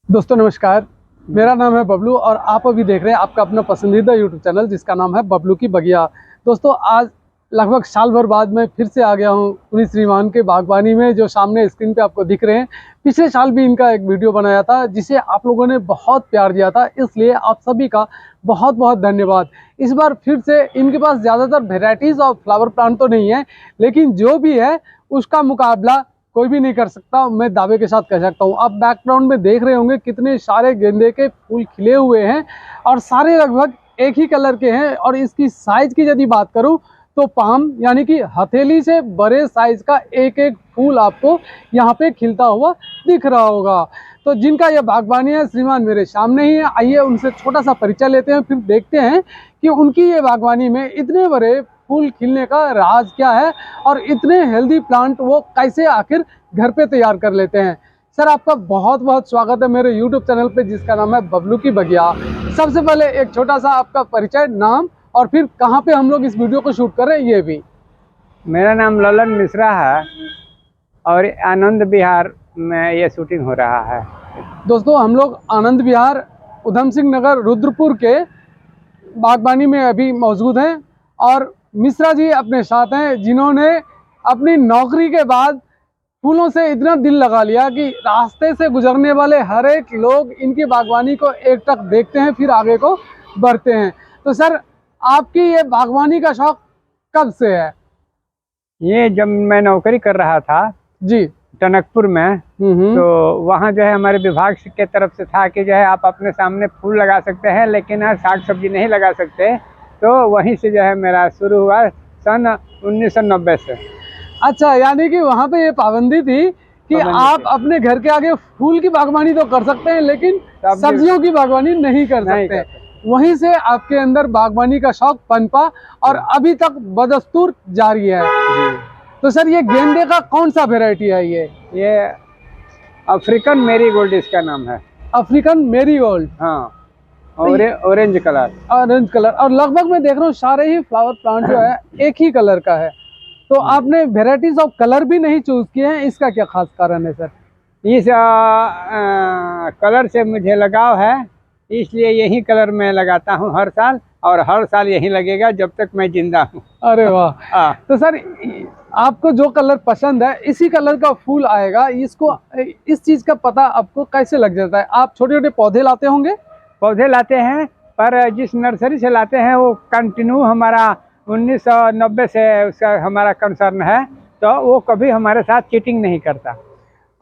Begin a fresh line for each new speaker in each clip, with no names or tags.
दोस्तों नमस्कार। मेरा नाम है बबलू और आप अभी देख रहे हैं आपका अपना पसंदीदा यूट्यूब चैनल जिसका नाम है बबलू की बगिया। दोस्तों आज लगभग साल भर बाद मैं फिर से आ गया हूं पुरी श्रीमान के बागवानी में, जो सामने स्क्रीन पे आपको दिख रहे हैं। पिछले साल भी इनका एक वीडियो बनाया था जिसे आप लोगों ने बहुत प्यार दिया था, इसलिए आप सभी का बहुत बहुत धन्यवाद। इस बार फिर से इनके पास ज़्यादातर वेराइटीज़ ऑफ फ्लावर प्लांट तो नहीं है, लेकिन जो भी है उसका मुकाबला कोई भी नहीं कर सकता, मैं दावे के साथ कह सकता हूँ। आप बैकग्राउंड में देख रहे होंगे कितने सारे गेंदे के फूल खिले हुए हैं और सारे लगभग एक ही कलर के हैं। और इसकी साइज की यदि बात करूँ तो पाम यानी कि हथेली से बड़े साइज का एक एक फूल आपको यहाँ पे खिलता हुआ दिख रहा होगा। तो जिनका ये बागवानी है श्रीमान मेरे सामने ही है, आइए उनसे छोटा सा परिचय लेते हैं, फिर देखते हैं कि उनकी ये बागवानी में इतने बड़े फूल खिलने का राज क्या है और इतने हेल्दी प्लांट वो कैसे आखिर घर पे तैयार कर लेते हैं। सर आपका बहुत बहुत स्वागत है मेरे YouTube चैनल पे जिसका नाम है बबलू की बगिया। सबसे पहले एक छोटा सा आपका परिचय, नाम और फिर कहाँ पे हम लोग इस वीडियो को शूट कर रहे हैं ये भी।
मेरा नाम ललन मिश्रा है और आनंद विहार में ये शूटिंग हो रहा है।
दोस्तों हम लोग आनंद विहार उधम सिंह नगर रुद्रपुर के बागवानी में अभी मौजूद हैं और मिश्रा जी अपने साथ हैं जिन्होंने अपनी नौकरी के बाद फूलों से इतना दिल लगा लिया कि रास्ते से गुजरने वाले हर एक लोग इनकी बागवानी को एकटक देखते हैं फिर आगे को बढ़ते हैं। तो सर आपकी ये बागवानी का शौक कब से है?
ये जब मैं नौकरी कर रहा था
जी।
टनकपुर में, तो वहाँ जो है हमारे विभाग के तरफ से था कि जो है आप अपने सामने फूल लगा सकते हैं लेकिन साग सब्जी नहीं लगा सकते। तो वहीं से जो है मेरा शुरू हुआ सन 1990 से।
अच्छा, यानी कि वहाँ पे ये पाबंदी थी कि आप अपने घर के आगे फूल की बागवानी तो कर सकते हैं लेकिन सब्जियों की बागवानी नहीं कर सकते। वहीं से आपके अंदर बागवानी का शौक पनपा और अभी तक बदस्तूर जारी है। तो सर ये गेंदे का कौन सा वेराइटी है? ये
अफ्रीकन मेरीगोल्ड इसका नाम है।
African marigold.
हाँ, ऑरेंज कलर।
Orange colour. और लगभग मैं देख रहा हूँ सारे ही फ्लावर प्लांट जो है एक ही कलर का है, तो आपने वेराइटीज ऑफ कलर भी नहीं चूज किए हैं, इसका क्या खास कारण है सर?
इस कलर से मुझे लगाव है, इसलिए यही कलर मैं लगाता हूँ हर साल और हर साल यही लगेगा जब तक मैं जिंदा हूँ।
अरे वाह। तो सर आपको जो कलर पसंद है इसी कलर का फूल आएगा, इसको इस चीज का पता आपको कैसे लग जाता है? आप छोटे छोटे पौधे लाते होंगे?
पौधे लाते हैं, पर जिस नर्सरी से लाते हैं वो कंटिन्यू हमारा 1990 से उसका हमारा कंसर्न है, तो वो कभी हमारे साथ चीटिंग नहीं करता।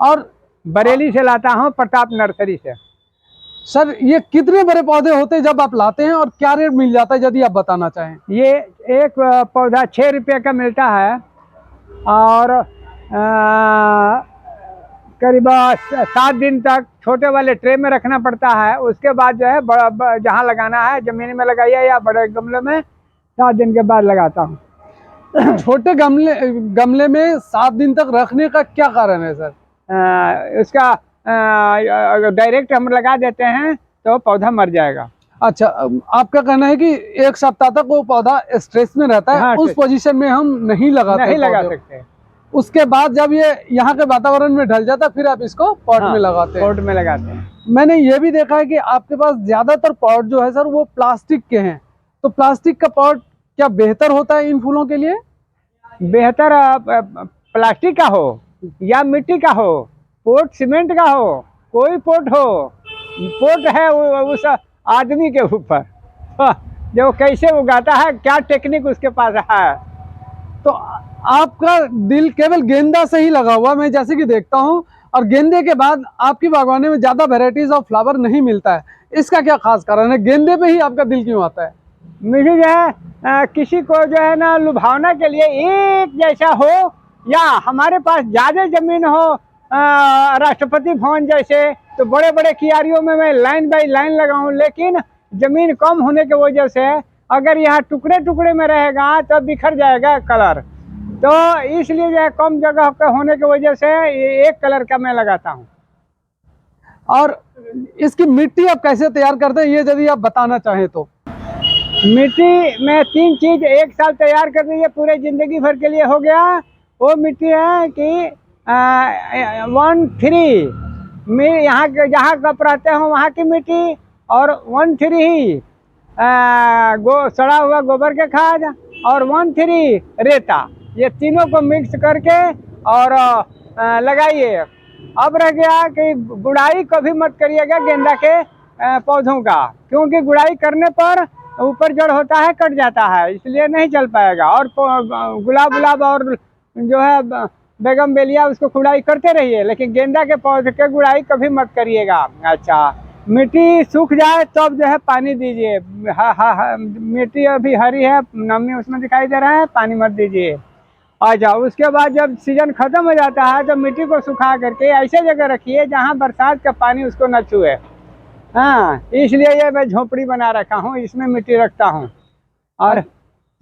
और बरेली से लाता हूँ, प्रताप नर्सरी से।
सर ये कितने बड़े पौधे होते हैं जब आप लाते हैं और क्या रेट मिल जाता है यदि आप बताना चाहें?
ये एक पौधा 6 रुपये का मिलता है और करीब 7 दिन तक छोटे वाले ट्रे में रखना पड़ता है। उसके बाद जो है बड़ा जहाँ लगाना है जमीन में लगाइए या बड़े गमले में 7 दिन के बाद लगाता हूँ।
छोटे गमले में 7 दिन तक रखने का क्या कारण है सर?
उसका अगर डायरेक्ट हम लगा देते हैं तो पौधा मर जाएगा।
अच्छा, आपका कहना है कि 1 सप्ताह तक वो पौधा स्ट्रेस में रहता है। हाँ, उस पोजीशन में हम नहीं लगा सकते। उसके बाद जब ये यहाँ के वातावरण में ढल जाता है फिर आप इसको पॉट में लगाते हैं।
पॉट में लगाते हैं।
मैंने ये भी देखा है कि आपके पास ज्यादातर पॉट जो है सर वो प्लास्टिक के हैं, तो प्लास्टिक का पॉट क्या बेहतर होता है इन फूलों के लिए?
बेहतर प्लास्टिक का हो या मिट्टी का हो, पोट सीमेंट का हो, कोई पोट हो, पोट है उस आदमी के ऊपर जो कैसे उगाता है, क्या टेक्निक उसके पास है।
तो आपका दिल केवल गेंदा से ही लगा हुआ मैं जैसे कि देखता हूं, और गेंदे के बाद आपकी बागवानी में ज्यादा वेराइटीज ऑफ फ्लावर नहीं मिलता है, इसका क्या खास कारण है? गेंदे पे ही आपका दिल क्यों आता है?
मुझे जो है किसी को जो है ना लुभावना के लिए एक जैसा हो, या हमारे पास ज्यादा जमीन हो राष्ट्रपति भवन जैसे, तो बड़े बड़े कियारियों में मैं लाइन बाई लाइन लगाऊं, लेकिन जमीन कम होने की वजह से अगर यहाँ टुकड़े टुकड़े में रहेगा तब बिखर जाएगा कलर। तो इसलिए जो है कम जगह पे होने की वजह से एक कलर का मैं लगाता हूँ।
और इसकी मिट्टी आप कैसे तैयार करते हैं ये यदि आप बताना चाहें तो?
मिट्टी में 3 चीज एक साल तैयार कर दीजिए, पूरे जिंदगी भर के लिए हो गया। वो मिट्टी है कि 1-3 यहाँ के जहाँ कप रहते हो वहाँ की मिट्टी, और 1-3 सड़ा हुआ गोबर के खाद, और 1-3 रेता, ये तीनों को मिक्स करके और लगाइए। अब रह गया कि गुड़ाई कभी मत करिएगा गेंदा के पौधों का, क्योंकि गुड़ाई करने पर ऊपर जड़ होता है कट जाता है, इसलिए नहीं चल पाएगा। और गुलाब और जो है बैगनवेलिया उसको गुड़ाई करते रहिए, लेकिन गेंदा के पौधे के गुड़ाई कभी मत करिएगा। अच्छा, मिट्टी सूख जाए तब जो है पानी दीजिए। मिट्टी अभी हरी है, नमी उसमें दिखाई दे रहा है, पानी मत दीजिए। अच्छा, उसके बाद जब सीजन खत्म हो जाता है तो मिट्टी को सुखा करके ऐसे जगह रखिए जहाँ बरसात का पानी उसको न छुए। हाँ, इसलिए ये मैं झोपड़ी बना रखा हूँ, इसमें मिट्टी रखता हूँ। और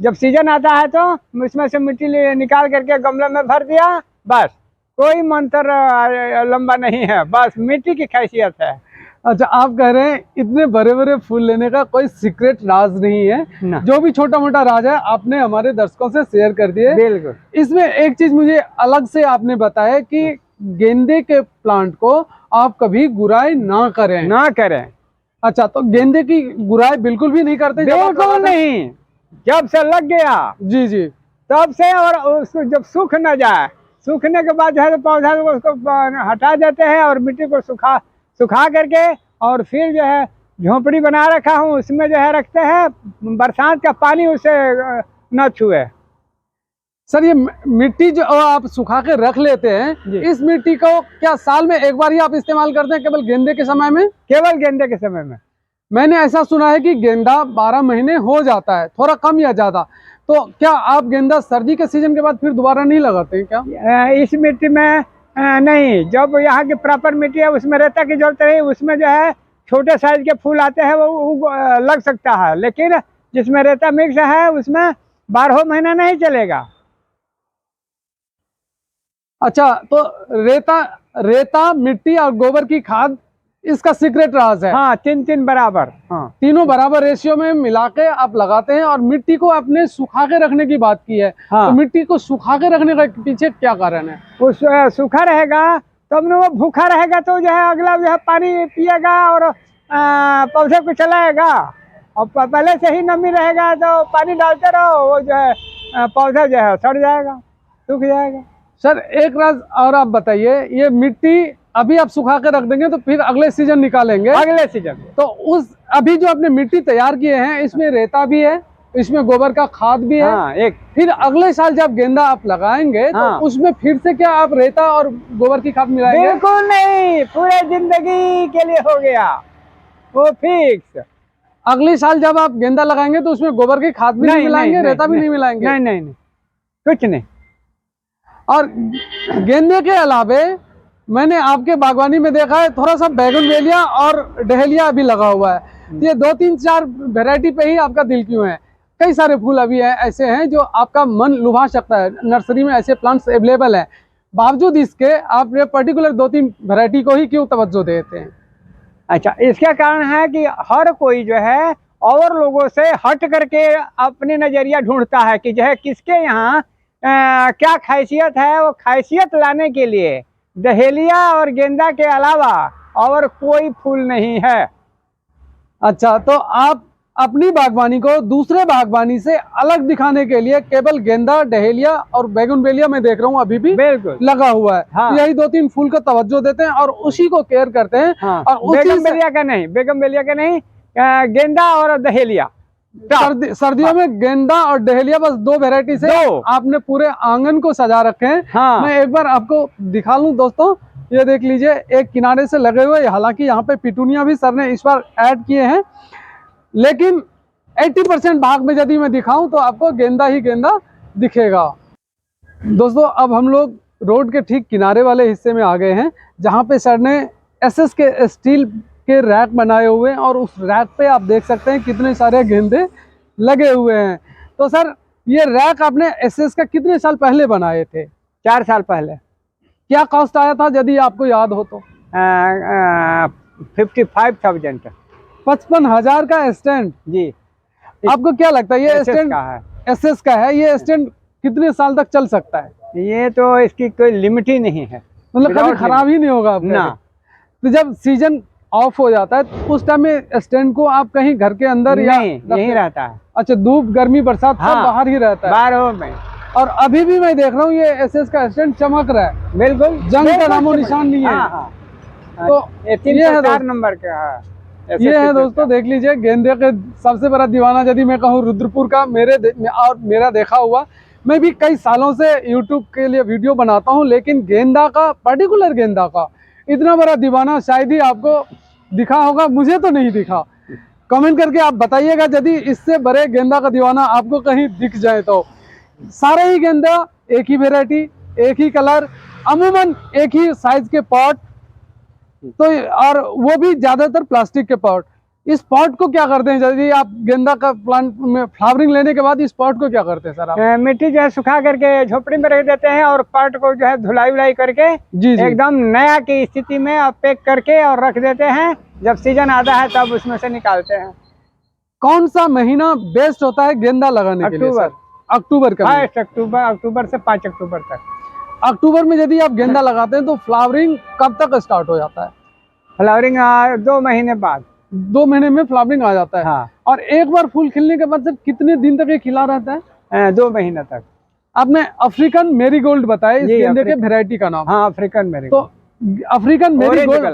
जब सीजन आता है तो उसमें से मिट्टी निकाल करके गमले में भर दिया, बस। कोई मंत्र लंबा नहीं है, बस मिट्टी की खासियत है।
अच्छा, आप कह रहे हैं इतने बड़े बड़े फूल लेने का कोई सीक्रेट राज नहीं है, जो भी छोटा मोटा राज है आपने हमारे दर्शकों से शेयर कर दिए।
बिल्कुल।
इसमें एक चीज मुझे अलग से आपने बताया कि गेंदे के प्लांट को आप कभी गुड़ाई ना करें। अच्छा, तो गेंदे की गुड़ाई बिल्कुल भी नहीं करते?
बिल्कुल नहीं, जब से लग गया
जी
तब से, और उसको जब सूख न जाए, सूखने के बाद जो है पौधा उसको हटा देते हैं और मिट्टी को सुखा करके, और फिर जो है झोपड़ी बना रखा हूँ, उसमें जो है रखते हैं, बरसात का पानी उसे न छुए।
सर, ये मिट्टी जो आप सुखा के रख लेते हैं, इस मिट्टी को क्या साल में एक बार ही आप इस्तेमाल करते हैं, केवल गेंदे के समय में?
केवल गेंदे के समय में।
मैंने ऐसा सुना है कि गेंदा 12 महीने हो जाता है, थोड़ा कम या ज्यादा। तो क्या आप गेंदा सर्दी के सीजन के बाद फिर दोबारा नहीं लगाते हैं क्या?
इस मिट्टी में नहीं, जब यहाँ की प्रॉपर मिट्टी है उसमें रेता की जरूरत नहीं, उसमें जो है छोटे साइज के फूल आते हैं वो लग सकता है, लेकिन जिसमें रेता मिक्स है उसमें 12 महीना नहीं चलेगा।
अच्छा, तो रेता मिट्टी और गोबर की खाद इसका सीक्रेट राज है।
हाँ, 3-3 बराबर। हाँ,
तीनों बराबर रेशियो में मिला के आप लगाते हैं। और मिट्टी को आपने सुखा के रखने की बात की है।
हाँ।
तो मिट्टी को सुखा के रखने का पीछे क्या कारण है?
उस सूखा रहेगा तब न वो भूखा रहेगा, तो जो है अगला जो है पानी पिएगा और पौधे को चलाएगा। और पहले से ही नमी रहेगा तो पानी डालते रहो, वो जो है पौधा जो है सड़ जाएगा, सूख जाएगा।
सर, एक राज और आप बताइए, ये मिट्टी अभी आप सुखा के रख देंगे तो फिर अगले सीजन निकालेंगे?
अगले सीजन।
तो उस अभी जो आपने मिट्टी तैयार किए हैं, इसमें रेता भी है, इसमें गोबर का खाद भी है।
हाँ,
फिर अगले साल जब गेंदा आप लगाएंगे तो उसमें फिर से क्या आप रेता और गोबर की खाद मिलाएंगे?
बिल्कुल नहीं, पूरे जिंदगी के लिए हो गया वो फिक्स।
अगले साल जब आप गेंदा लगाएंगे तो उसमें गोबर की खाद भी नहीं मिलाएंगे, रेता भी नहीं मिलाएंगे?
नहीं, कुछ नहीं।
और गेंदे के अलावे मैंने आपके बागवानी में देखा है थोड़ा सा बैगनवेलिया और डहेलिया भी लगा हुआ है। ये 2-3-4 वैरायटी पे ही आपका दिल क्यों है? कई सारे फूल अभी ऐसे हैं जो आपका मन लुभा सकता है, नर्सरी में ऐसे प्लांट्स अवेलेबल हैं, बावजूद इसके आप ये पर्टिकुलर 2-3 वैरायटी को ही क्यों तवज्जो देते हैं?
अच्छा, इसका कारण है कि हर कोई जो है और लोगों से हट करके अपने नजरिया ढूंढता है कि जो है किसके यहाँ क्या खासियत है। वो खासियत लाने के लिए डहेलिया और गेंदा के अलावा और कोई फूल नहीं है।
अच्छा, तो आप अपनी बागवानी को दूसरे बागवानी से अलग दिखाने के लिए केवल गेंदा, डहेलिया और बैगनवेलिया में देख रहा हूँ अभी भी
बिल्कुल
लगा हुआ है।
हाँ।
यही 2-3 फूल को तवज्जो देते हैं और उसी को केयर करते हैं।
हाँ।
और
बैगनवेलिया का नहीं, गेंदा और डहेलिया।
सर्दियों में गेंदा और डहेलिया, बस 2 वैरायटी से आपने पूरे आंगन को सजा रखे हैं।
हाँ।
मैं एक बार आपको दिखा लूं दोस्तों, ये देख लीजिए, एक किनारे से लगे हुए, हालांकि यहाँ पे पिटूनिया भी सर ने इस बार ऐड किए हैं, लेकिन 80% भाग में यदि मैं दिखाऊं तो आपको गेंदा ही गेंदा दिखेगा। दोस्तों, अब हम लोग रोड के ठीक किनारे वाले हिस्से में आ गए हैं, जहाँ पे सर ने एसएस के स्टील के रैक बनाए हुए हैं और उस रैक पे आप देख सकते हैं कितने सारे गेंदे लगे हुए हैं। तो सर, ये रैक आपने एसएस का कितने साल पहले बनाए थे?
4 साल पहले।
क्या कॉस्ट आया था यदि आपको याद हो तो?
55,000।
55,000 का स्टैंड?
जी।
आपको क्या लगता है ये स्टैंड एसएस का है, ये स्टैंड कितने साल तक चल सकता है?
ये तो इसकी कोई लिमिट ही नहीं है,
मतलब कभी खराब ही नहीं होगा आपका?
ना।
तो जब सीजन ऑफ हो जाता है तो उस टाइम में स्टैंड को आप कहीं घर के अंदर या
नहीं, यहीं रहता है।
अच्छा, धूप गर्मी बरसात सब
हाँ,
बाहर ही रहता है।
बारह में।
और अभी भी मैं देख रहा हूँ ये एसएस का स्टैंड चमक रहा है,
बिल्कुल,
जंग का नामो निशान नहीं है।
हाँ, हाँ।
तो
ये
ये है
304 नंबर का है।
ये है दोस्तों, देख लीजिए गेंदे के सबसे बड़ा दीवाना यदि मैं कहूँ रुद्रपुर का, और मेरा देखा हुआ, मैं भी कई सालों से यूट्यूब के लिए वीडियो बनाता हूँ, लेकिन गेंदा का, पर्टिकुलर गेंदा का इतना बड़ा दीवाना शायद ही आपको दिखा होगा, मुझे तो नहीं दिखा। कमेंट करके आप बताइएगा यदि इससे बड़े गेंदा का दीवाना आपको कहीं दिख जाए तो। सारे ही गेंदा एक ही वेराइटी, एक ही कलर, अमूमन एक ही साइज के पॉट, तो और वो भी ज्यादातर प्लास्टिक के पॉट। इस पॉट को क्या करते हैं यदि आप गेंदा का प्लांट में फ्लावरिंग लेने के बाद, इस पॉट को क्या करते हैं सर आप?
मिट्टी जो है सुखा करके झोपड़ी में रख देते हैं और पॉट को जो है धुलाई उलाई करके
जी जी।
एकदम नया की स्थिति में पैक करके और रख देते हैं। जब सीजन आता है तब उसमें से निकालते हैं।
कौन सा महीना बेस्ट होता है गेंदा लगाने के लिए सर? अक्टूबर का।
अक्टूबर से 5 अक्टूबर तक।
अक्टूबर में यदि आप गेंदा लगाते हैं तो फ्लावरिंग कब तक स्टार्ट हो जाता है?
फ्लावरिंग 2 महीने बाद।
2 महीने में फ्लावरिंग आ जाता है।
हाँ।
और एक बार फूल खिलने के बाद सर कितने दिन तक ये खिला रहता है?
2 महीने तक।
आपने अफ्रीकन मेरीगोल्ड बताया, इस गेंदे के वेराइटी का नाम?
हाँ, अफ्रीकन मेरीगोल्ड।
तो African marigold,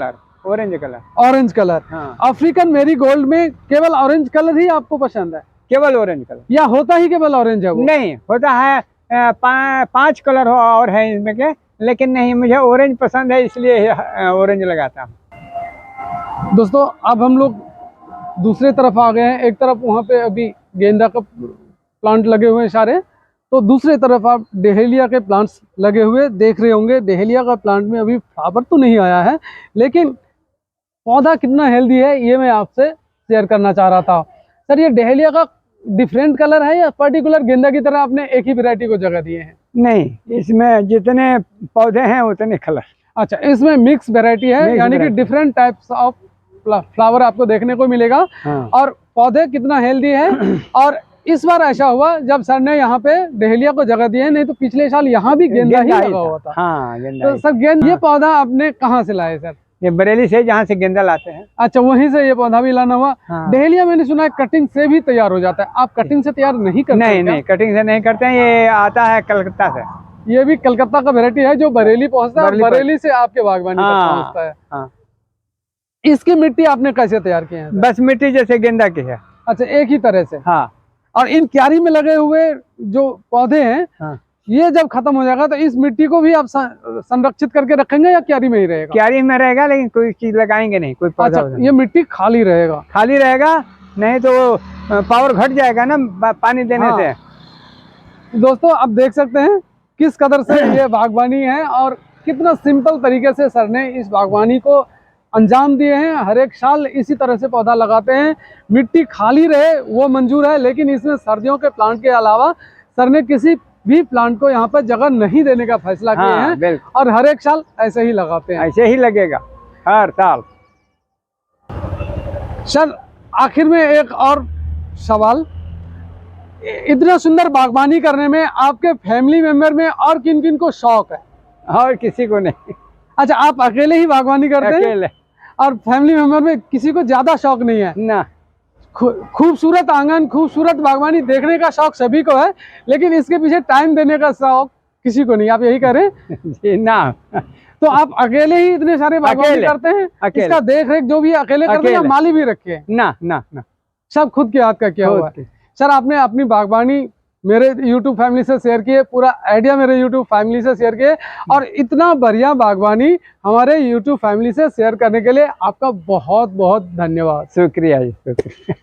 orange colour.
Orange colour.
हाँ।
अफ्रीकन मेरीगोल्ड में केवल ऑरेंज कलर ही आपको पसंद है?
केवल ऑरेंज कलर,
या होता ही केवल ऑरेंज है वो?
नहीं, होता है 5 कलर और है इसमें के, लेकिन नहीं, मुझे ऑरेंज पसंद है इसलिए ऑरेंज लगाता हूँ।
दोस्तों अब हम लोग दूसरे तरफ आ गए हैं। एक तरफ वहाँ पे अभी गेंदा का प्लांट लगे हुए हैं सारे, तो दूसरे तरफ आप डहेलिया के प्लांट्स लगे हुए देख रहे होंगे। डहेलिया का प्लांट में अभी फ्लावर तो नहीं आया है, लेकिन पौधा कितना हेल्दी है ये मैं आपसे शेयर करना चाह रहा था। सर ये डहेलिया का डिफरेंट कलर है या पर्टिकुलर गेंदा की तरह आपने एक ही वैरायटी को जगह दिए हैं?
नहीं, इसमें जितने पौधे हैं उतने कलर।
अच्छा, इसमें मिक्स वैरायटी है, यानी कि डिफरेंट टाइप्स ऑफ फ्लावर आपको देखने को मिलेगा।
हाँ।
और पौधे कितना हेल्दी है। और इस बार ऐसा हुआ जब सर ने यहाँ पे डहेलिया को जगह दी है, नहीं तो पिछले साल यहाँ भी गेंदा ही लगा हुआ था।
हाँ, गेंदा।
तो सर ये पौधा आपने कहाँ से लाए सर?
ये बरेली से, जहाँ से गेंदा लाते हैं।
अच्छा, वहीं से ये पौधा भी लाना हुआ।
हाँ।
डहेलिया मैंने सुना है कटिंग से भी तैयार हो जाता है, आप कटिंग से तैयार नहीं करते?
नहीं, कटिंग से नहीं करते हैं, ये आता है कलकत्ता से।
ये भी कलकत्ता का वैरायटी है जो बरेली पहुंचता है, बरेली से आपके बागवानी तक पहुंचता है।
हाँ।
इसकी मिट्टी आपने कैसे तैयार की है?
बस मिट्टी जैसे गेंदा की है।
अच्छा, एक ही तरह से।
हाँ।
और इन क्यारी में लगे हुए जो पौधे हैं,
हाँ।
ये जब खत्म हो जाएगा तो इस मिट्टी को भी आप संरक्षित करके रखेंगे या क्यारी में ही रहेगा?
क्यारी में रहेगा, लेकिन कोई चीज लगाएंगे नहीं, कोई पौधा।
अच्छा, ये मिट्टी खाली रहेगा?
खाली रहेगा, नहीं तो पावर घट जाएगा ना पानी देने
हाँ।
से।
दोस्तों आप देख सकते हैं किस कदर से ये बागवानी है और कितना सिंपल तरीके से सर ने इस बागवानी को अंजाम दिए हैं। हर एक साल इसी तरह से पौधा लगाते हैं। मिट्टी खाली रहे वो मंजूर है, लेकिन इसमें सर्दियों के प्लांट के अलावा सर ने किसी भी प्लांट को यहाँ पर जगह नहीं देने का फैसला किया है। और हर एक साल ऐसे ही लगाते हैं।
ऐसे ही लगेगा हर साल।
सर आखिर में एक और सवाल, इतना सुंदर बागवानी करने में आपके फैमिली मेंबर में और किन किन को शौक है?
और किसी को नहीं।
अच्छा, आप अकेले ही बागवानी करते हैं?
अकेले।
और फैमिली मेंबर में किसी को ज्यादा शौक नहीं है
ना?
खूबसूरत आंगन, खूबसूरत बागवानी देखने का शौक सभी को है, लेकिन इसके पीछे टाइम देने का शौक किसी को नहीं। आप यही करें?
जी ना।
तो आप अकेले ही इतने सारे बागवानी करते हैं? इसका देख रेख जो भी अकेले करते हैं या माली भी रखे हैं?
ना ना ना,
सब खुद के हाथ का किया हुआ है। सर आपने अपनी बागवानी मेरे YouTube फैमिली से शेयर किए, पूरा आइडिया मेरे YouTube फैमिली से शेयर किए, और इतना बढ़िया बागवानी हमारे YouTube फैमिली से शेयर करने के लिए आपका बहुत बहुत धन्यवाद।
शुक्रिया जी, शुक्रिया।